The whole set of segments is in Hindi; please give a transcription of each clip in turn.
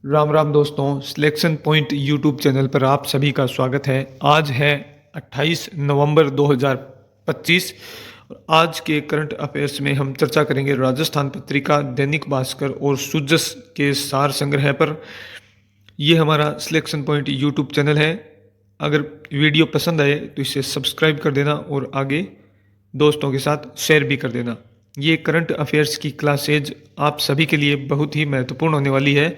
राम राम दोस्तों, सिलेक्शन पॉइंट यूट्यूब चैनल पर आप सभी का स्वागत है। आज है 28 नवंबर 2025 और आज के करंट अफेयर्स में हम चर्चा करेंगे राजस्थान पत्रिका, दैनिक भास्कर और सुजस के सार संग्रह पर। ये हमारा सिलेक्शन पॉइंट यूट्यूब चैनल है। अगर वीडियो पसंद आए तो इसे सब्सक्राइब कर देना और आगे दोस्तों के साथ शेयर भी कर देना। ये करंट अफेयर्स की क्लासेज आप सभी के लिए बहुत ही महत्वपूर्ण होने वाली है।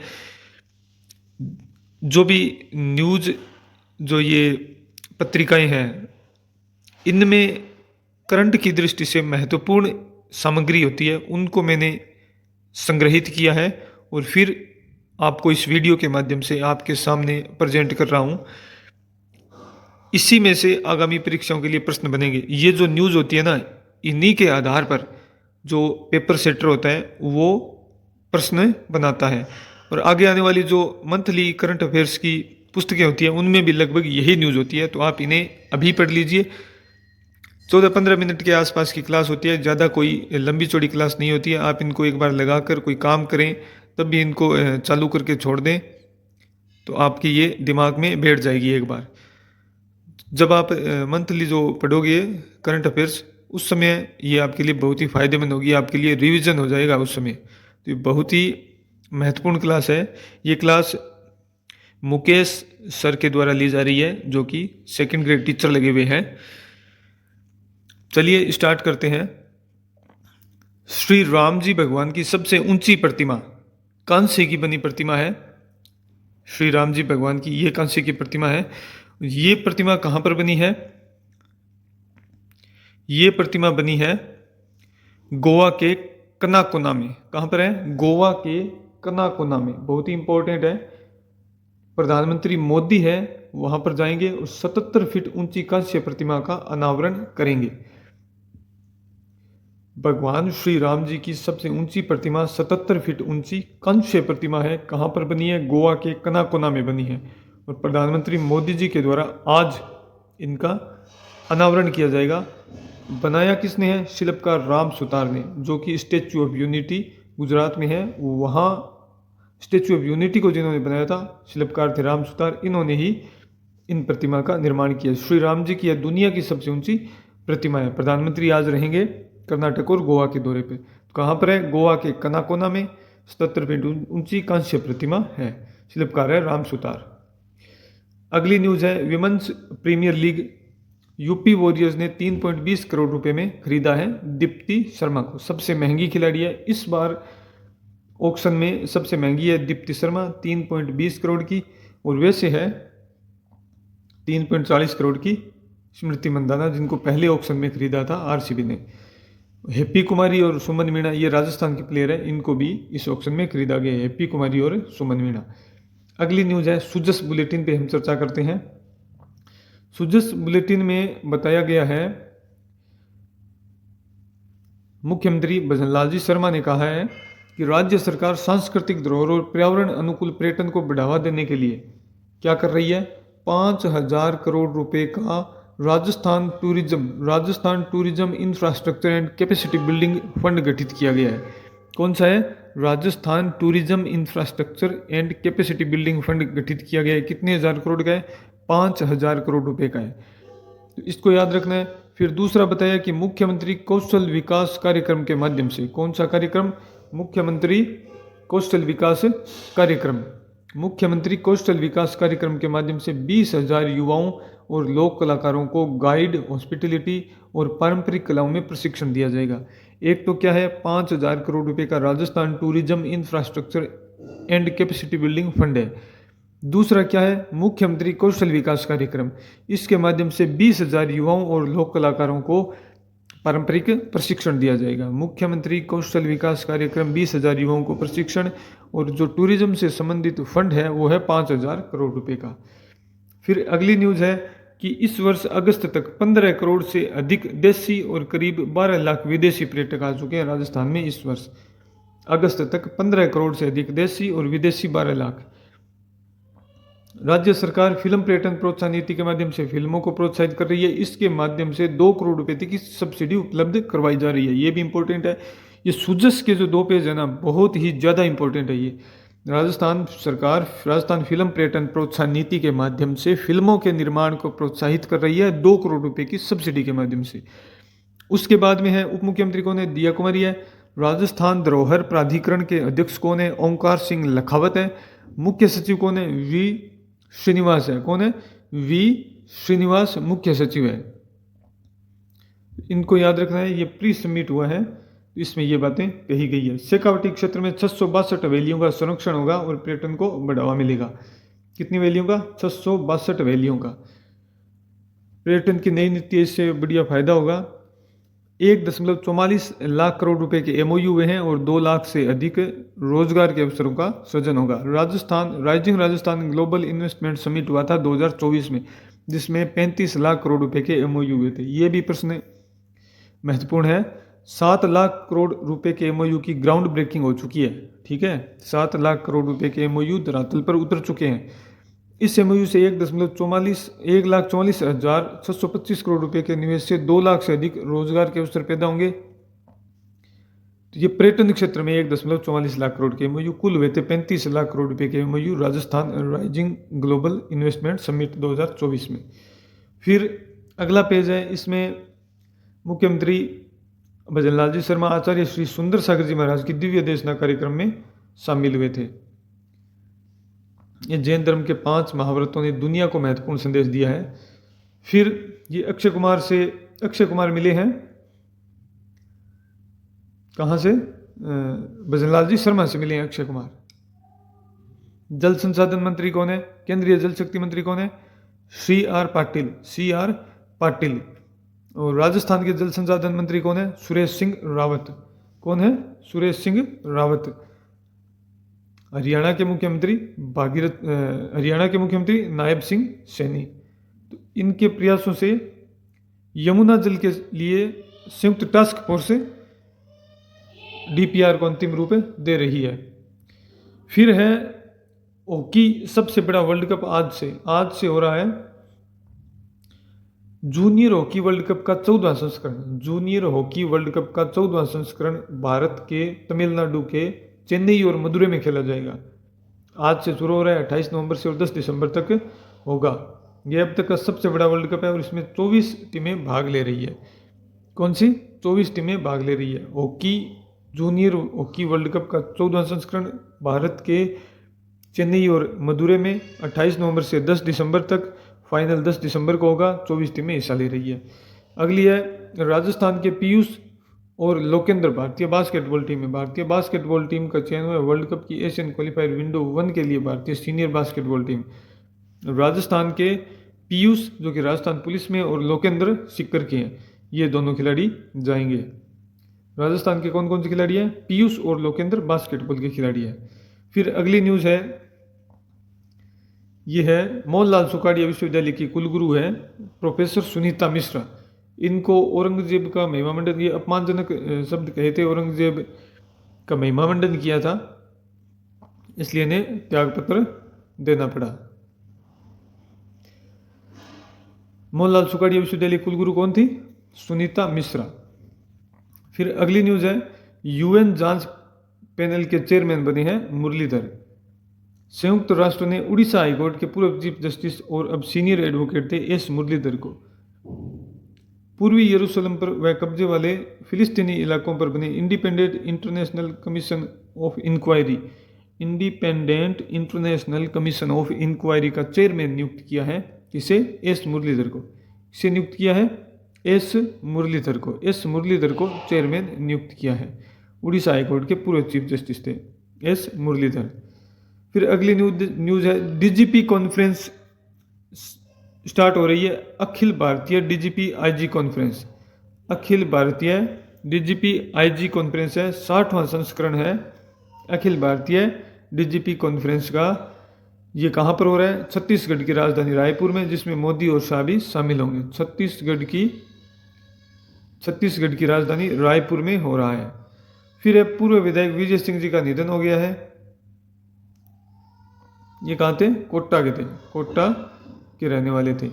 जो भी न्यूज़, जो ये पत्रिकाएं हैं, इनमें करंट की दृष्टि से महत्वपूर्ण सामग्री होती है, उनको मैंने संग्रहित किया है और फिर आपको इस वीडियो के माध्यम से आपके सामने प्रेजेंट कर रहा हूँ। इसी में से आगामी परीक्षाओं के लिए प्रश्न बनेंगे। ये जो न्यूज़ होती है ना, इन्हीं के आधार पर जो पेपर सेटर होता है वो प्रश्न बनाता है। और आगे आने वाली जो मंथली करंट अफेयर्स की पुस्तकें होती हैं उनमें भी लगभग यही न्यूज़ होती है, तो आप इन्हें अभी पढ़ लीजिए। 14-15 मिनट के आसपास की क्लास होती है, ज़्यादा कोई लंबी चौड़ी क्लास नहीं होती है। आप इनको एक बार लगाकर कोई काम करें तब भी इनको चालू करके छोड़ दें तो आपकी ये दिमाग में बैठ जाएगी। एक बार जब आप मंथली जो पढ़ोगे करंट अफेयर्स, उस समय ये आपके लिए बहुत ही फ़ायदेमंद होगी, आपके लिए रिवीजन हो जाएगा उस समय। तो ये बहुत ही महत्वपूर्ण क्लास है। ये क्लास मुकेश सर के द्वारा ली जा रही है, जो कि सेकंड ग्रेड टीचर लगे हुए हैं। चलिए स्टार्ट करते हैं। श्री राम जी भगवान की सबसे ऊंची प्रतिमा कांस्य की बनी प्रतिमा है। श्री राम जी भगवान की ये कांस्य की प्रतिमा है। ये प्रतिमा कहाँ पर बनी है? ये प्रतिमा बनी है गोवा के कनाकोना में। कहाँ पर है? गोवा के कनाकोना में। बहुत ही इंपॉर्टेंट है। प्रधानमंत्री मोदी है, वहां पर जाएंगे और 77 फीट ऊंची कांस्य प्रतिमा का अनावरण करेंगे। भगवान श्री राम जी की सबसे ऊंची प्रतिमा 77 फीट ऊंची कांस्य प्रतिमा है। कहाँ पर बनी है? गोवा के कनाकोना में बनी है और प्रधानमंत्री मोदी जी के द्वारा आज इनका अनावरण किया जाएगा। बनाया किसने है? शिल्पकार राम सुतार ने, जो कि स्टैच्यू ऑफ यूनिटी गुजरात में है। वहाँ स्टैच्यू ऑफ यूनिटी को जिन्होंने बनाया था, शिल्पकार थे राम सुतार। इन्होंने ही इन प्रतिमा का निर्माण किया। श्री राम जी की यह दुनिया की सबसे ऊंची प्रतिमा है। प्रधानमंत्री आज रहेंगे कर्नाटक और गोवा के दौरे पे। तो कहाँ पर है? गोवा के कनाकोना में 77 फीट ऊंची कांस्य प्रतिमा है। शिल्पकार है राम सुतार। अगली न्यूज़ है women's premier league. UP warriors ने 3.20 करोड़ रुपए में खरीदा है दीप्ति शर्मा को। सबसे महंगी खिलाड़ी है इस बार ऑक्शन में, सबसे महंगी है दीप्ति शर्मा 3.20 करोड़ की। और वैसे है 3.40 करोड़ की स्मृति मंदाना, जिनको पहले ऑक्शन में खरीदा था आरसीबी ने। हैप्पी कुमारी और सुमन मीणा, ये राजस्थान के प्लेयर है, इनको भी इस ऑक्शन में खरीदा गया है, हैप्पी कुमारी और सुमन मीणा। अगली न्यूज़ है सुजस बुलेटिन पे हम चर्चा करते हैं। सुजस बुलेटिन में बताया गया है, मुख्यमंत्री भजनलाल जी शर्मा ने कहा है कि राज्य सरकार सांस्कृतिक धरोहर और पर्यावरण अनुकूल पर्यटन को बढ़ावा देने के लिए क्या कर रही है? 5,000 करोड़ रुपए का Rajasthan tourism infrastructure and capacity building fund गठित किया गया है। कौन सा है? Rajasthan tourism infrastructure and capacity building fund गठित किया गया है। कितने हजार करोड़ का है? 5,000 करोड़ रुपए का है, तो इसको याद रखना है। फिर दूसरा बताया कि मुख्यमंत्री कौशल विकास कार्यक्रम के माध्यम से, कौन सा कार्यक्रम? मुख्यमंत्री कौशल विकास कार्यक्रम। मुख्यमंत्री कौशल विकास कार्यक्रम के माध्यम से 20,000 युवाओं और लोक कलाकारों को गाइड, हॉस्पिटलिटी और पारंपरिक कलाओं में प्रशिक्षण दिया जाएगा। एक तो क्या है? 5,000 करोड़ रुपए का Rajasthan tourism infrastructure and capacity building fund है। दूसरा क्या है? मुख्यमंत्री कौशल विकास कार्यक्रम। इसके माध्यम से 20,000 युवाओं और लोक कलाकारों को पारंपरिक प्रशिक्षण दिया जाएगा। मुख्यमंत्री कौशल विकास कार्यक्रम 20,000 युवाओं को प्रशिक्षण, और जो टूरिज्म से संबंधित फंड है वो है 5,000 करोड़ रुपए का। फिर अगली न्यूज़ है कि इस वर्ष अगस्त तक 15 करोड़ से अधिक देशी और करीब 12 लाख विदेशी पर्यटक आ चुके हैं राजस्थान में। इस वर्ष अगस्त तक 15 करोड़ से अधिक देशी और विदेशी 12 लाख। राज्य सरकार फिल्म पर्यटन प्रोत्साहन नीति के माध्यम से फिल्मों को प्रोत्साहित कर रही है। इसके माध्यम से 2 करोड़ रुपए तक की सब्सिडी उपलब्ध करवाई जा रही है। ये भी इंपॉर्टेंट है। ये सुजस के जो 2 पेज है ना, बहुत ही ज़्यादा इंपॉर्टेंट है ये। राजस्थान सरकार राजस्थान फिल्म पर्यटन प्रोत्साहन नीति के माध्यम से फिल्मों के निर्माण को प्रोत्साहित कर रही है 2 करोड़ रुपए की सब्सिडी के माध्यम से। उसके बाद में है उप मुख्यमंत्री कौन है? दिया कुमारी है। राजस्थान धरोहर प्राधिकरण के अध्यक्ष कौन है? ओंकार सिंह लखावत है। मुख्य सचिव कौन है? वी श्रीनिवास है। कौन है? वी श्रीनिवास मुख्य सचिव है। इनको याद रखना है, ये प्री सबमिट हुआ है, इसमें ये बातें कही गई है। शेखावटी क्षेत्र में 662 हवेलियों का संरक्षण होगा और पर्यटन को बढ़ावा मिलेगा। कितनी हवेलियों का? 662 हवेलियों का। पर्यटन की नई नीति इससे बढ़िया फायदा होगा। 1.44 लाख करोड़ रुपए के एमओयू हुए हैं और 2 लाख से अधिक रोजगार के अवसरों का सृजन होगा। Rising Rajasthan global investment summit हुआ था 2024 में, जिसमें 35 लाख करोड़ रुपए के एमओयू हुए थे। ये भी प्रश्न महत्वपूर्ण है। 7 लाख करोड़ रुपए के एमओयू की ग्राउंड ब्रेकिंग हो चुकी है। ठीक है, 7 लाख करोड़ रुपए के एमओयू धरातल पर उतर चुके हैं। इस एमओयू से 1,44,625 करोड़ रुपए के निवेश से 2 लाख से अधिक रोजगार के अवसर पैदा होंगे। तो ये पर्यटन क्षेत्र में 1.44 लाख करोड़ के एमओयू, कुल हुए थे 35 लाख करोड़ रुपए के MOU Rajasthan rising global investment summit 2024 में। फिर अगला पेज है, इसमें मुख्यमंत्री भजनलाल जी शर्मा आचार्य श्री सुंदर सागर जी महाराज की दिव्य देशना कार्यक्रम में शामिल हुए थे। ये जैन धर्म के 5 महाव्रतों ने दुनिया को महत्वपूर्ण संदेश दिया है। फिर ये अक्षय कुमार मिले हैं कहाँ से? भजनलाल जी शर्मा से मिले हैं अक्षय कुमार। जल संसाधन मंत्री कौन है? केंद्रीय जल शक्ति मंत्री कौन है? C R Patil. और राजस्थान के जल संसाधन मंत्री कौन है? सुरेश सिंह रावत। कौन है? सुरेश सिंह रावत। हरियाणा के मुख्यमंत्री नायब सिंह सैनी। तो इनके प्रयासों से यमुना जल के लिए संयुक्त टास्क फोर्स डीपीआर को अंतिम रूप दे रही है। फिर है हॉकी सबसे बड़ा वर्ल्ड कप आज से हो रहा है। जूनियर हॉकी वर्ल्ड कप का 14वां संस्करण भारत के तमिलनाडु के चेन्नई और मदुरै में खेला जाएगा। आज से शुरू हो रहा है, 28 नवंबर से और 10 दिसंबर तक होगा। यह अब तक का सबसे बड़ा वर्ल्ड कप है और इसमें 24 टीमें भाग ले रही है। कौन सी? 24 टीमें भाग ले रही है। जूनियर हॉकी वर्ल्ड कप का 14वां संस्करण भारत के चेन्नई और मदुरै में 28 नवंबर से 10 दिसंबर तक, फाइनल 10 दिसंबर को होगा। 24 टीमें हिस्सा ले रही है। अगली है राजस्थान के पीयूष और लोकेंद्र भारतीय बास्केटबॉल टीम है। भारतीय बास्केटबॉल टीम का चयन हुआ वर्ल्ड कप की एशियन क्वालिफायर विंडो 1 के लिए भारतीय सीनियर बास्केटबॉल टीम। राजस्थान के पीयूष जो कि राजस्थान पुलिस में और लोकेंद्र सिक्कर के हैं, ये दोनों खिलाड़ी जाएंगे। राजस्थान के कौन कौन से खिलाड़ी हैं? पीयूष और लोकेंद्र बास्केटबॉल के खिलाड़ी हैं। फिर अगली न्यूज़ है, ये है मोहनलाल सुखाड़िया विश्वविद्यालय की कुलगुरु है प्रोफेसर सुनीता मिश्रा। इनको औरंगजेब का महिमा मंडन, ये अपमानजनक शब्द कहे थे, औरंगजेब का महिमा मंडन किया था, इसलिए इन्हें त्यागपत्र देना पड़ा। मोहनलाल सुखाड़िया विश्वविद्यालय कुलगुरु कौन थी? सुनीता मिश्रा। फिर अगली न्यूज़ है, यूएन जांच पैनल के चेयरमैन बने हैं मुरलीधर। संयुक्त राष्ट्र ने उड़ीसा हाईकोर्ट के पूर्व चीफ जस्टिस और अब सीनियर एडवोकेट थे एस मुरलीधर को पूर्वी यरूशलेम पर व कब्जे वाले फिलिस्तीनी इलाकों पर बने independent international commission of inquiry का चेयरमैन नियुक्त किया है। किसे? एस मुरलीधर को। किसे नियुक्त किया है? एस मुरलीधर को चेयरमैन नियुक्त किया है। उड़ीसा हाईकोर्ट के पूर्व चीफ जस्टिस थे एस मुरलीधर। फिर अगली न्यूज़ है, डीजीपी कॉन्फ्रेंस स्टार्ट हो रही है। Akhil Bharatiya DGP IG conference, Akhil Bharatiya DGP IG conference है, 60वां संस्करण है अखिल भारतीय डीजीपी कॉन्फ्रेंस का। ये कहाँ पर हो रहा है? छत्तीसगढ़ की राजधानी रायपुर में, जिसमें मोदी और शाह भी शामिल होंगे। छत्तीसगढ़ की राजधानी रायपुर में हो रहा है। फिर है पूर्व विधायक विजय सिंह जी का निधन हो गया है। ये कहाँ थे? कोटा के रहने वाले थे।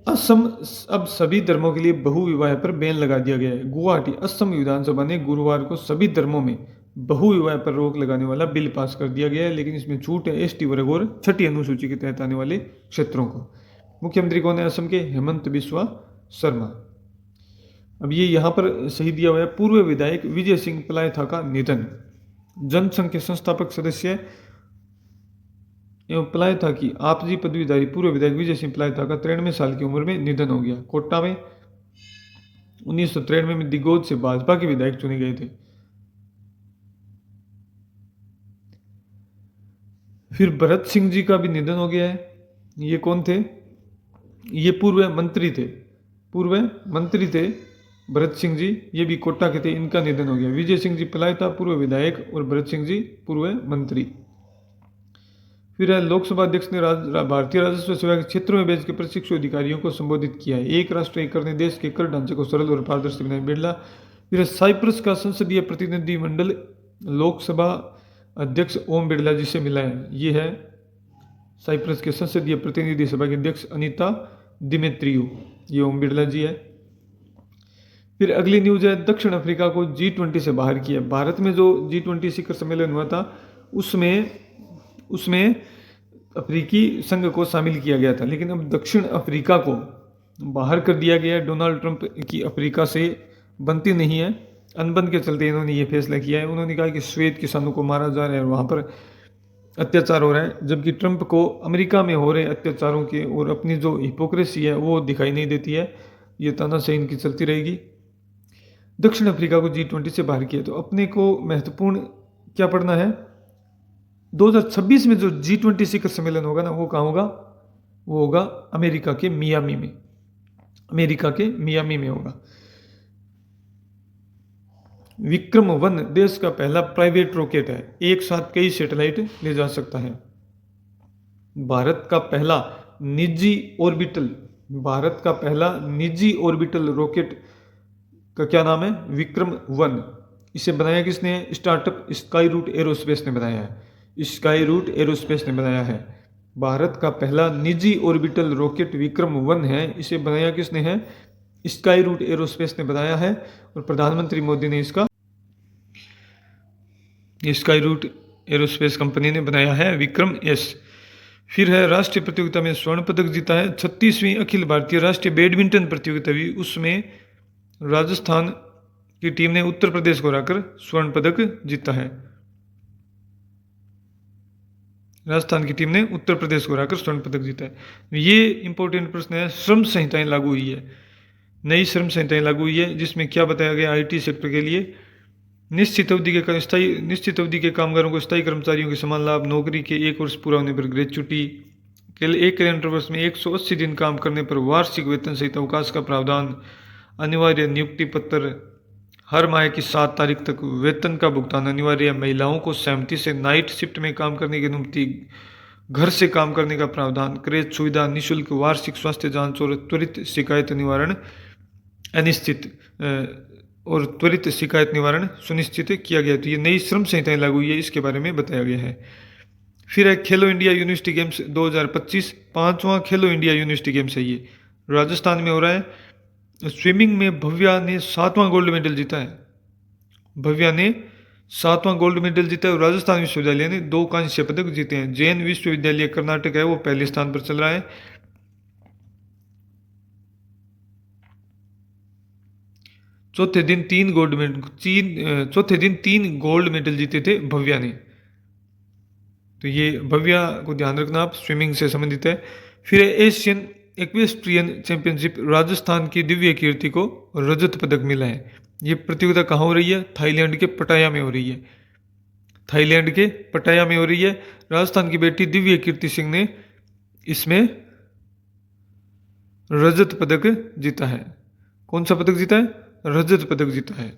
असम अब सभी धर्मों के लिए बहुविवाह पर बैन लगा दिया गया है। गुवाहाटी असम विधानसभा ने गुरुवार को सभी धर्मों में बहुविवाह पर रोक लगाने वाला बिल पास कर दिया गया है, लेकिन इसमें छूट है एसटी वर्ग और छठी अनुसूची के तहत आने वाले क्षेत्रों को। मुख्यमंत्री कौन है असम के? हेमंत बिस्वा शर्मा। अब ये यहाँ पर सही दिया हुआ है, पूर्व विधायक विजय सिंह पलायथा का निधन। जनसंघ के संस्थापक सदस्य एवं पलायथा की आपसी पदवीधारी पूर्व विधायक विजय सिंह पलायथा का 93 साल की उम्र में निधन हो गया। कोटा में 1993 में दिगोद से भाजपा के विधायक चुने गए थे। फिर भरत सिंह जी का भी निधन हो गया है। ये कौन थे? ये पूर्व मंत्री थे भरत सिंह जी, ये भी कोटा के थे, इनका निधन हो गया। विजय सिंह जी पलायथा पूर्व विधायक और भरत सिंह जी पूर्व मंत्री। फिर लोकसभा अध्यक्ष ने भारतीय राजस्व सेवा के क्षेत्रों में भेज के प्रशिक्षु अधिकारियों को संबोधित किया है। एक राष्ट्र एक कर ने देश के कर ढांचे को सरल और पारदर्शी बनाए बिरला। फिर साइप्रस का संसदीय प्रतिनिधि मंडल लोकसभा अध्यक्ष ओम बिरला जी से मिला है। ये है साइप्रस के संसदीय प्रतिनिधि सभा के अध्यक्ष अनीता दिमेत्रियो, ये ओम बिरला जी है। फिर अगली न्यूज है, दक्षिण अफ्रीका को G20 से बाहर किया। भारत में जो G20 शिखर सम्मेलन हुआ था उसमें अफ्रीकी संघ को शामिल किया गया था, लेकिन अब दक्षिण अफ्रीका को बाहर कर दिया गया है। डोनाल्ड ट्रंप की अफ्रीका से बनती नहीं है, अनबन के चलते इन्होंने ये फैसला किया है। उन्होंने कहा कि श्वेत किसानों को मारा जा रहा है और वहाँ पर अत्याचार हो रहा है, जबकि ट्रंप को अमेरिका में हो रहे अत्याचारों के और अपनी जो हिपोक्रेसी है वो दिखाई नहीं देती है। ये तानाशाही इनकी चलती रहेगी। दक्षिण अफ्रीका को G20 से बाहर किया, तो अपने को महत्वपूर्ण क्या पढ़ना है? 2026 में जो G20 शिखर सम्मेलन होगा ना, वो कहाँ होगा? वो होगा अमेरिका के मियामी में होगा। विक्रम-1 देश का पहला प्राइवेट रॉकेट है, एक साथ कई सैटेलाइट ले जा सकता है। भारत का पहला निजी ऑर्बिटल रॉकेट का क्या नाम है? विक्रम-1। इसे बनाया किसने? स्टार्टअप स्काई रूट एरोस्पेस ने बनाया है। भारत का पहला निजी ऑर्बिटल रॉकेट विक्रम-1 है। इसे बनाया किसने है? स्काई रूट एरोस्पेस ने बनाया है और प्रधानमंत्री मोदी ने स्काई रूट एरोस्पेस कंपनी ने बनाया है विक्रम-S। फिर है, राष्ट्रीय प्रतियोगिता में स्वर्ण पदक जीता है। 36वीं अखिल भारतीय राष्ट्रीय बैडमिंटन प्रतियोगिता हुई, उसमें राजस्थान की टीम ने उत्तर प्रदेश को हराकर स्वर्ण पदक जीता है। ये इंपॉर्टेंट प्रश्न है। श्रम संहिताएं लागू हुई है, नई श्रम संहिताएं लागू हुई है, जिसमें क्या बताया गया? आईटी सेक्टर के लिए निश्चित अवधि के कामगारों को स्थायी कर्मचारियों के समान लाभ, नौकरी के 1 वर्ष पूरा होने पर ग्रेच्युटी, एक कैलेंडर वर्ष में 180 दिन काम करने पर वार्षिक वेतन सहित अवकाश का प्रावधान, अनिवार्य नियुक्ति पत्र, हर माह की 7 तारीख तक वेतन का भुगतान अनिवार्य, महिलाओं को सहमति से नाइट शिफ्ट में काम करने की अनुमति, घर से काम करने का प्रावधान, क्रेच सुविधा, निःशुल्क वार्षिक स्वास्थ्य जांच और त्वरित शिकायत निवारण सुनिश्चित किया गया। तो ये नई श्रम संहिताएं लागू हुई है, इसके बारे में बताया गया है। फिर है खेलो इंडिया यूनिवर्सिटी गेम्स 2025, 5वां खेलो इंडिया यूनिवर्सिटी गेम्स है। ये राजस्थान में हो रहा है। स्विमिंग में भव्या ने 7वां गोल्ड मेडल जीता है। और राजस्थान विश्वविद्यालय ने 2 कांस्य पदक जीते हैं। जैन विश्वविद्यालय कर्नाटक है, वो पहले स्थान पर चल रहा है। चौथे दिन 3 गोल्ड मेडल जीते थे भव्या ने। तो ये भव्या को ध्यान रखना आप, स्विमिंग से संबंधित है। फिर एशियन एक्वेस्ट्रियन चैंपियनशिप, राजस्थान की दिव्य कीर्ति को रजत पदक मिला है। ये प्रतियोगिता कहाँ हो रही है? थाईलैंड के पटाया में हो रही है। राजस्थान की बेटी दिव्य कीर्ति सिंह ने इसमें रजत पदक जीता है। कौन सा पदक जीता है? रजत पदक जीता है।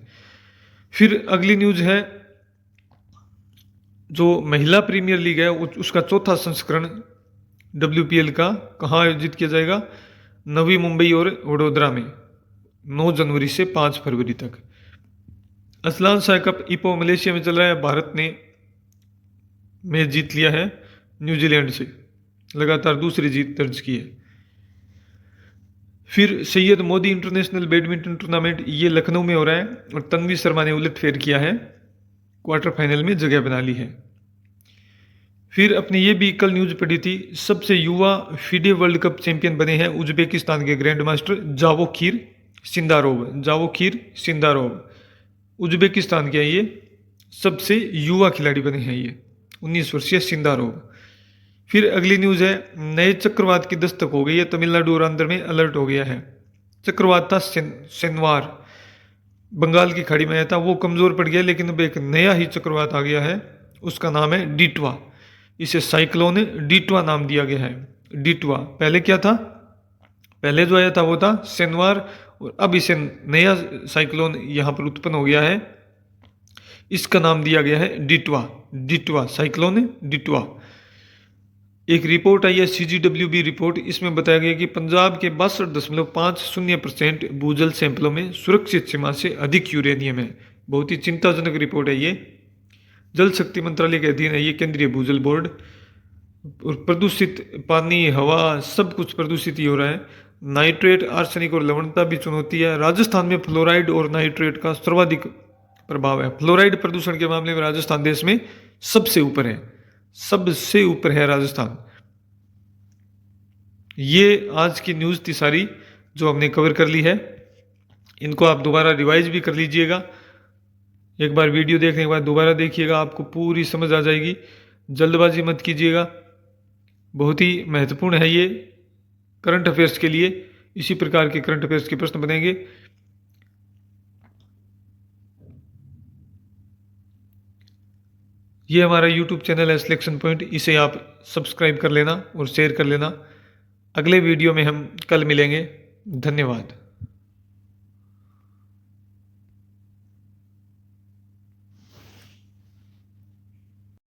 फिर अगली न्यूज है, जो महिला प्रीमियर लीग है उसका चौथा संस्करण WPL का कहाँ आयोजित किया जाएगा? नवी मुंबई और वडोदरा में 9 जनवरी से 5 फरवरी तक। Aslan Shah cup Ipoh Malaysia में चल रहा है। भारत ने मैच जीत लिया है न्यूजीलैंड से, लगातार दूसरी जीत दर्ज की है। फिर Syed Modi international badminton tournament, ये लखनऊ में हो रहा है और तन्वी शर्मा ने उलटफेर किया है। क्वार्टर फाइनल में जगह बना ली है। फिर अपनी ये भी कल न्यूज़ पढ़ी थी, सबसे युवा फीडे वर्ल्ड कप चैंपियन बने हैं उज्बेकिस्तान के grand master Javokhir Sindarov. Uzbekistan के ये सबसे युवा खिलाड़ी बने हैं, ये 19 वर्षीय सिंदारोव। फिर अगली न्यूज़ है, नए चक्रवात की दस्तक हो गई है, तमिलनाडु और आंध्र में अलर्ट हो गया है। चक्रवात था सेनवार, बंगाल की खाड़ी में आया था, वो कमज़ोर पड़ गया, लेकिन अब एक नया ही चक्रवात आ गया है, उसका नाम है डिटवा। इसे साइक्लोन डिटवा नाम दिया गया है। डिटवा पहले क्या था, पहले जो आया था वो था सेनवार, और अब इसे नया साइक्लोन यहाँ पर उत्पन्न हो गया है, इसका नाम दिया गया है डिटवा साइक्लोन डिटवा। एक रिपोर्ट आई है CGWB रिपोर्ट, इसमें बताया गया कि पंजाब के 62.50% भूजल सैंपलों में सुरक्षित सीमा से अधिक यूरेनियम है। बहुत ही चिंताजनक रिपोर्ट है ये। जल शक्ति मंत्रालय के अधीन है ये केंद्रीय भूजल बोर्ड, और प्रदूषित पानी हवा सब कुछ प्रदूषित ही हो रहा है। नाइट्रेट आर्सेनिक और लवणता भी चुनौती है। राजस्थान में फ्लोराइड और नाइट्रेट का सर्वाधिक प्रभाव है। फ्लोराइड प्रदूषण के मामले में राजस्थान देश में सबसे ऊपर है राजस्थान। ये आज की न्यूज़ थी सारी जो हमने कवर कर ली है, इनको आप दोबारा रिवाइज भी कर लीजिएगा। एक बार वीडियो देखने के बाद दोबारा देखिएगा, आपको पूरी समझ आ जाएगी। जल्दबाजी मत कीजिएगा, बहुत ही महत्वपूर्ण है ये करंट अफेयर्स के लिए। इसी प्रकार के करंट अफेयर्स के प्रश्न बनेंगे। ये हमारा यूट्यूब चैनल है सिलेक्शन पॉइंट, इसे आप सब्सक्राइब कर लेना और शेयर कर लेना। अगले वीडियो में हम कल मिलेंगे। धन्यवाद।